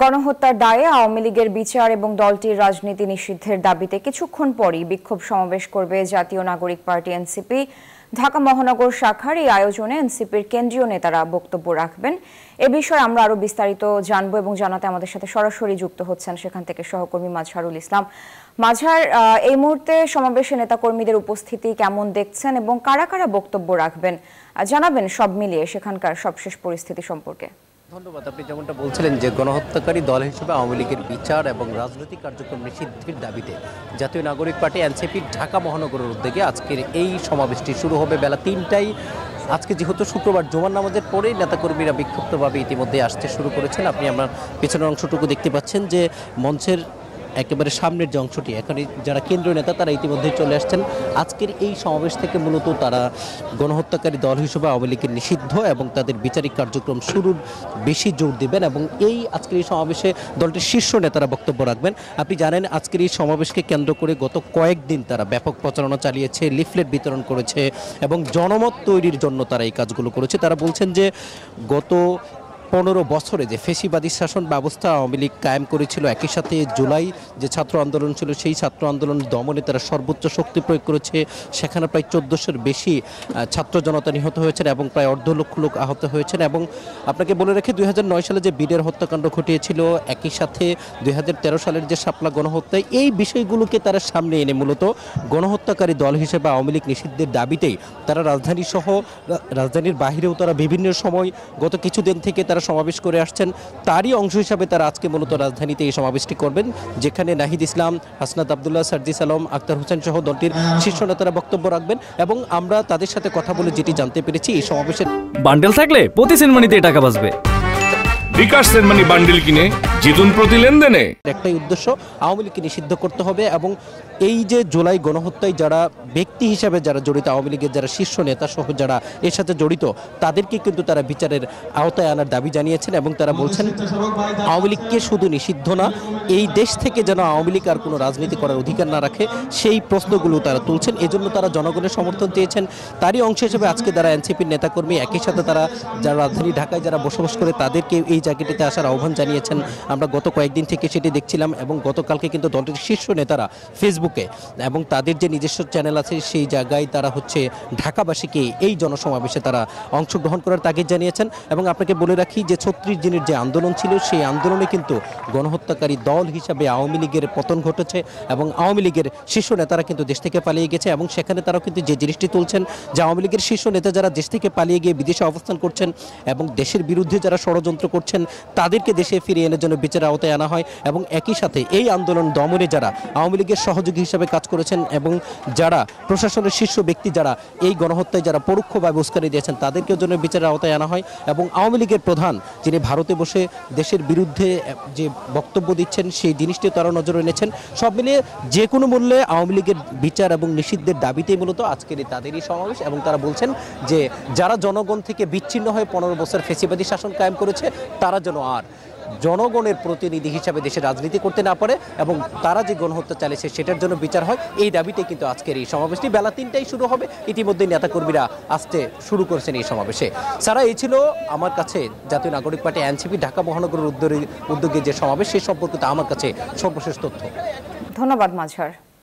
গণহত্যার দায়ে আওয়ামী লীগের বিচার এবং দলটির রাজনীতি নিষিদ্ধের দাবিতে কিছুক্ষণ পরই বিক্ষোভ সমাবেশ করবে জাতীয় নাগরিক পার্টি এনসিপি। ঢাকা মহানগর শাখার এই আয়োজনে এনসিপির কেন্দ্রীয় নেতারা বক্তব্য রাখবেন। এ বিষয়ে আমরা আরো বিস্তারিত জানবো এবং জানাতে আমাদের সাথে সরাসরি যুক্ত হচ্ছেন সেখান থেকে সহকর্মী মাজহারুল ইসলাম। মাজহার, এই মুহূর্তে সমাবেশে নেতাকর্মীদের উপস্থিতি কেমন দেখছেন এবং কারা কারা বক্তব্য রাখবেন জানাবেন সব মিলিয়ে সেখানকার সবশেষ পরিস্থিতি সম্পর্কে। ধন্যবাদ। আপনি যেমনটা বলছিলেন যে গণহত্যাকারী দল হিসেবে আওয়ামী লীগের বিচার এবং রাজনৈতিক কার্যক্রম নিষিদ্ধের দাবিতে জাতীয় নাগরিক পার্টি এনসিপির ঢাকা মহানগরের উদ্যোগে আজকের এই সমাবেশটি শুরু হবে বেলা ৩টায়। আজকে যেহেতু শুক্রবার জুমার নামাজের পরেই নেতাকর্মীরা বিক্ষিপ্তভাবে ইতিমধ্যে আসতে শুরু করেছেন। আপনি আমার পেছনের অংশটুকু দেখতে পাচ্ছেন যে মঞ্চের একেবারে সামনের যে অংশটি, এখানে যারা কেন্দ্রীয় নেতা তারা ইতিমধ্যে চলে আসছেন। আজকের এই সমাবেশ থেকে মূলত তারা গণহত্যাকারী দল হিসেবে আওয়ামী লীগের নিষিদ্ধ এবং তাদের বিচারিক কার্যক্রম শুরুর বেশি জোর দেবেন এবং আজকের এই সমাবেশে দলটির শীর্ষ নেতারা বক্তব্য রাখবেন। আপনি জানেন আজকের এই সমাবেশকে কেন্দ্র করে গত কয়েকদিন তারা ব্যাপক প্রচারণা চালিয়েছে, লিফলেট বিতরণ করেছে এবং জনমত তৈরির জন্য তারা এই কাজগুলো করেছে। তারা বলছেন যে গত 15 বছরে যে ফেসিবাদী শাসন ব্যবস্থা আওয়ামী লীগ কায়েম করেছিল, একই সাথে জুলাই যে ছাত্র আন্দোলন ছিল সেই ছাত্র আন্দোলন দমনে তারা সর্বোচ্চ শক্তি প্রয়োগ করেছে। সেখানে প্রায় 1400-এর বেশি ছাত্র জনতা নিহত হয়েছেন এবং প্রায় 1.5 লক্ষ লোক আহত হয়েছেন। এবং আপনাকে বলে রেখে 2009 সালে যে বিডের হত্যাকাণ্ড ঘটিয়েছিল, একই সাথে 2013 সালের যে শাপলা গণহত্যা, এই বিষয়গুলোকে তারা সামনে এনে মূলত গণহত্যাকারী দল হিসেবে আওয়ামী লীগ নিষিদ্ধের দাবিতেই তারা রাজধানী সহ রাজধানীর বাহিরেও তারা বিভিন্ন সময় গত কিছুদিন থেকে তারা সমাবেশ করে আসছেন। তারই অংশ হিসাবে তারা আজকে মূলত রাজধানীতে এই সমাবেশটি করবেন, যেখানে নাহিদ ইসলাম, হাসনাত আবদুল্লাহ, সার্জিস আলম, আক্তার হোসেন সহ দলটির শীর্ষ নেতারা বক্তব্য রাখবেন। এবং আমরা তাদের সাথে কথা বলে যেটি জানতে পেরেছি, এই সমাবেশের বান্ডেল থাকলে প্রতি সেনমানিতে টাকা বাঁচবে। বিকাশ সেনমানি বান্ডেল কিনে জিতুন প্রতি লেনদেনে। একটাই উদ্দেশ্য, আওয়ামী লীগকে নিষিদ্ধ করতে হবে এবং এই যে জুলাই গণহত্যায় যারা ব্যক্তি হিসাবে যারা জড়িত, আওয়ামী লীগের যারা শীর্ষ নেতা সহ যারা এর সাথে জড়িত, তাদেরকে কিন্তু তারা বিচারের আওতায় আনার দাবি জানিয়েছেন। এবং তারা বলছেন আওয়ামী লীগকে শুধু নিষিদ্ধ না, এই দেশ থেকে যেন আওয়ামী লীগ আর কোনো রাজনীতি করার অধিকার না রাখে, সেই প্রশ্নগুলো তারা তুলছেন। এজন্য তারা জনগণের সমর্থন চেয়েছেন। তারই অংশ হিসেবে আজকে তারা এনসিপির নেতাকর্মী, একই সাথে তারা যারা রাজধানী ঢাকায় যারা বসবাস করে তাদেরকে এই জায়গাটিতে আসার আহ্বান জানিয়েছেন। আমরা গত কয়েকদিন থেকে সেটি দেখছিলাম এবং গতকালকে কিন্তু দলটির শীর্ষ নেতারা ফেসবুকে এবং তাদের যে নিজস্ব চ্যানেল আছে সেই জায়গায় তারা ঢাকাবাসীকে এই জনসমাবেশে তারা অংশগ্রহণ করার তাগিদ জানিয়েছেন। এবং আপনাকে বলে রাখি যে 36 দিনের যে আন্দোলন ছিল, সেই আন্দোলনে কিন্তু গণহত্যাকারী দল হিসাবে আওয়ামী লীগের পতন ঘটেছে এবং আওয়ামী লীগের শীর্ষ নেতারা কিন্তু দেশ থেকে পালিয়ে গেছে। এবং সেখানে তারাও কিন্তু যে জিনিসটি তুলছেন যে আওয়ামী লীগের শীর্ষ নেতা যারা দেশ থেকে পালিয়ে গিয়ে বিদেশে অবস্থান করছেন এবং দেশের বিরুদ্ধে যারা ষড়যন্ত্র করছেন তাদেরকে দেশে ফিরিয়ে এনে জন্য বিচারের আওতায় আনা হয়। এবং একই সাথে এই আন্দোলন দমনে যারা আওয়ামী লীগের সহযোগী হিসাবে কাজ করেছেন এবং যারা প্রশাসনের শীর্ষ ব্যক্তি যারা এই গণহত্যায় যারা পরোক্ষভাবে উস্কানি দিয়েছেন তাদেরকে জন্য বিচারের আওতায় আনা হয়। এবং আওয়ামী লীগের প্রধান যিনি ভারতে বসে দেশের বিরুদ্ধে যে বক্তব্য দিচ্ছেন সেই জিনিসটি তারা নজরে এনেছেন। সব মিলিয়ে যে কোনো মূল্যে আওয়ামী লীগের বিচার এবং নিষিদ্ধের দাবিতেই মূলত আজকের তাদেরই সমাবেশ। এবং তারা বলছেন যে যারা জনগণ থেকে বিচ্ছিন্ন হয়ে 15 বছর ফেসিবাদী শাসন কায়েম করেছে তারা যেন আর জনগণের প্রতিনিধি হিসাবে দেশের রাজনীতি করতে না পারে এবং তারা যে গণহত্যা চালিয়েছে সেটার জন্য বিচার হয়, এই দাবিতে কিন্তু আজকের এই সমাবেশটি বেলা 3টায় শুরু হবে। ইতিমধ্যে নেতাকর্মীরা আসতে শুরু করেছেন এই সমাবেশে। সারা এই ছিল আমার কাছে জাতীয় নাগরিক পার্টি এনসিপি ঢাকা মহানগরের উদ্যোগে যে সমাবেশ, সেই সম্পর্কিত আমার কাছে সর্বশেষ তথ্য। ধন্যবাদ মাজহার।